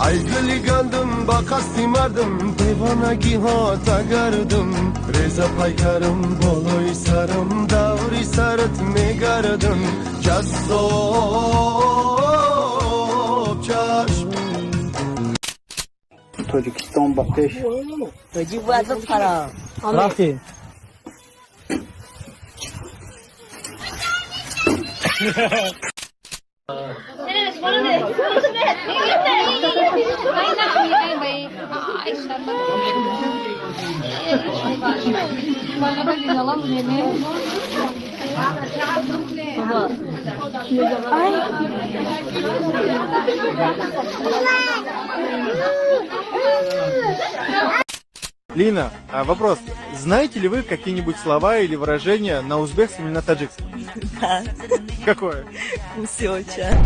ای گلی گندم با قصدی مردم دیوانگی ها تگردم ریزه پیکرم بالای سرم دوری سرت میگردم جذاب چشم تاجیکستان بخش تاجیک باید بپرم رفتی Лина, вопрос. Знаете ли вы какие-нибудь слова или выражения на узбекском или на таджикском? Да. Какое? Усёча.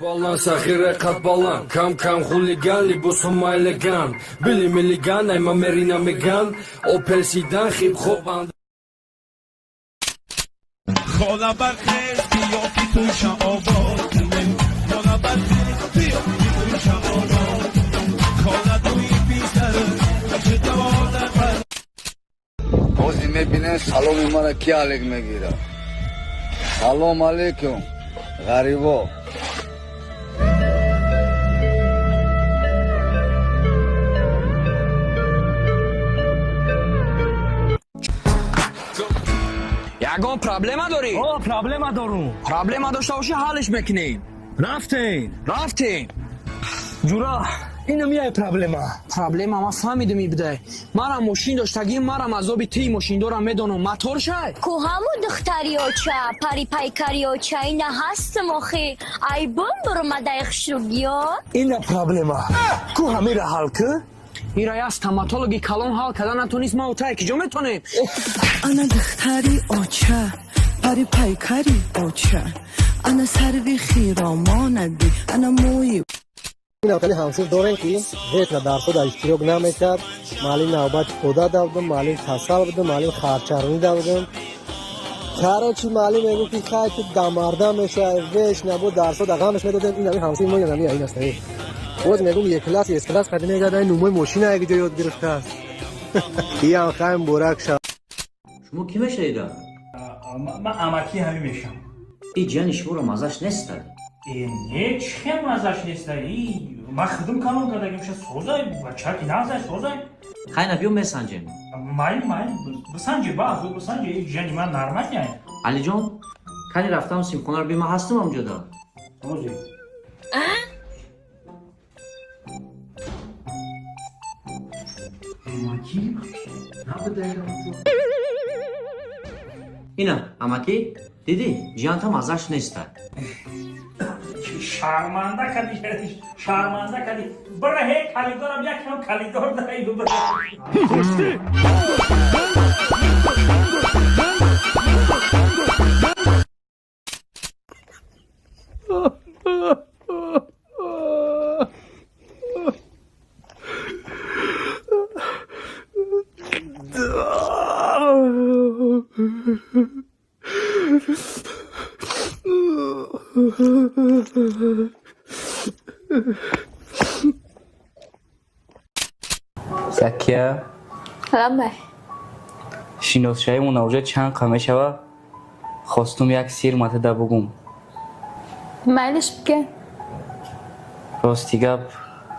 Балан сахира кат балан кам хулиган либосу майлеган били милиган айма мерина меган опел сидан хип хоп анд خدا برخیر بیا که توشم آباد خدا برخیر بیا که توشم آباد خدا دوی بیسر چه دوادر بر روزی میبینن سلام مرا کی علیک میگیره سلام علیکم غریبا یگان پرابلم داری؟ پرابلم دارم پرابلم داشته باشی حلش میکنیم رفتین جورا اینو میای پرابلم ما فهمیدمی بده مرا ماشین داشتگی مرا عذاب تی ماشین دارم میدونم موتور شای کو همو دختریوچا پری پیکریوچا اینا هست مخی ای بوم برو مدایخ شوگیو این پرابلم کو همه را حل که میرای از تماتولوژی کلان حال کردن نتونیست ما اوتای کجا میتونیم انا دختری اوچا پری پیکری اوچا انا سروی خیراماندی انا موی این اوتلی همسیر دارن که هیچ ندارسو در اشتراک نمیکرد مالی نوبت خدا دادم مالی خاصا بدم مالی خارچارونی دادم چرا مالی میگو که خواهی که دمارده میشه ویش نبود درسو دقامش میدادم این همسیر ما نمی این است باز میگم یک کلاس یک کلاس قدیم میگردن نمای ماشین اگه جا یاد گرفته است این خواهیم برک شد شما کی میشه من امکی همی میشم این جنش برو مزاش نیست نه چه مزاش نیست من خدم کنم کرده میشه سوزای بچه که نازای سوزای خیلی بیو میسنجیم مای بسنجی بسنجی جنی من نرمک نه علی جان کنی رفتم سیمخونه رو بیمه هستم همجا دا روزی امکی اینا امکی دیدی جیان تا مزاش نیست شرمنده کدی بره هی کلیدارم یک هم کلیدار دایی بره زکیه سلام شینوزشایمون اوجه چند قمه شوه خواستم یک سیر ماته بگم مالش بگه راستی گپ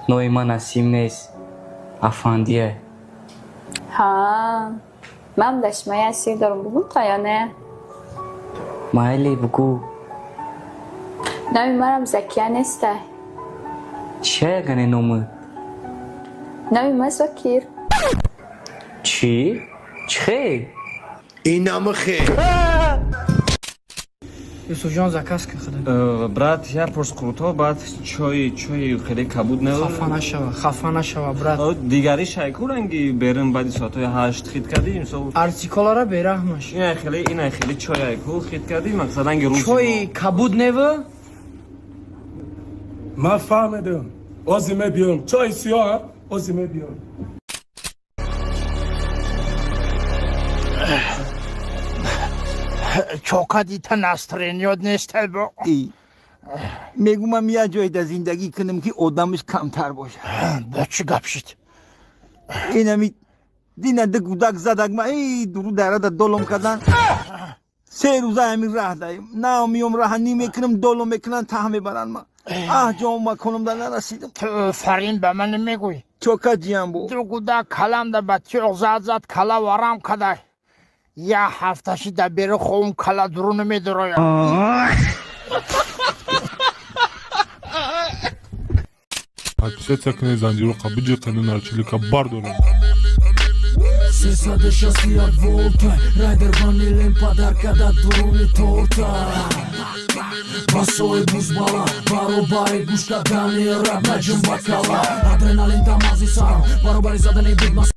نوی من نسیم نیست افندیه ها من دشمه یه سیر دارم بگم تا یا نه مایلی بگو نوی مرم زکیه نیسته چه گنه نومه نوی من زکیر چی؟ چه؟ این نام خیر یوسف جان заказ خدا брат я пурскруто баъд чои хеле кабуд не хафа нашава брат дигари шайкуранги берин баъди соатои 8 хит кардим артиколара бераҳмаш ина хеле чои айку хит кардим мақсаданги рӯзи чои кабуд нева من فهمیدم آزمه بیام چای سیاه آزمه بیام چوکا دیتا نسترین یاد نیست با میگم من یه جای در زندگی کنم که آدمش کمتر باشه. با چی گپ شد؟ اینمی دینا دکودک زدک ما ای درو داره در دولم کردن 3 روزه همین راه داریم نه میام راه نمیکنم دولم میکنن ته میبرن ما جام ما کنم در نرسیدم. تو فرین به من نمیگوی چوکا جیان بو دکودک کلم در بچه زد کلا ورم کده یه هفتهشی در بره خوم کلا درو نمیدرویم. Подписаться к Нейзандиру Кабиджи Канина Чилика Бардура. 360 volta Райдер ванилен подарка да дуруни торта Басои бузбала Баробари гушка дани рап наҷм бакала Адреналин тамази сарам Баробари задани бит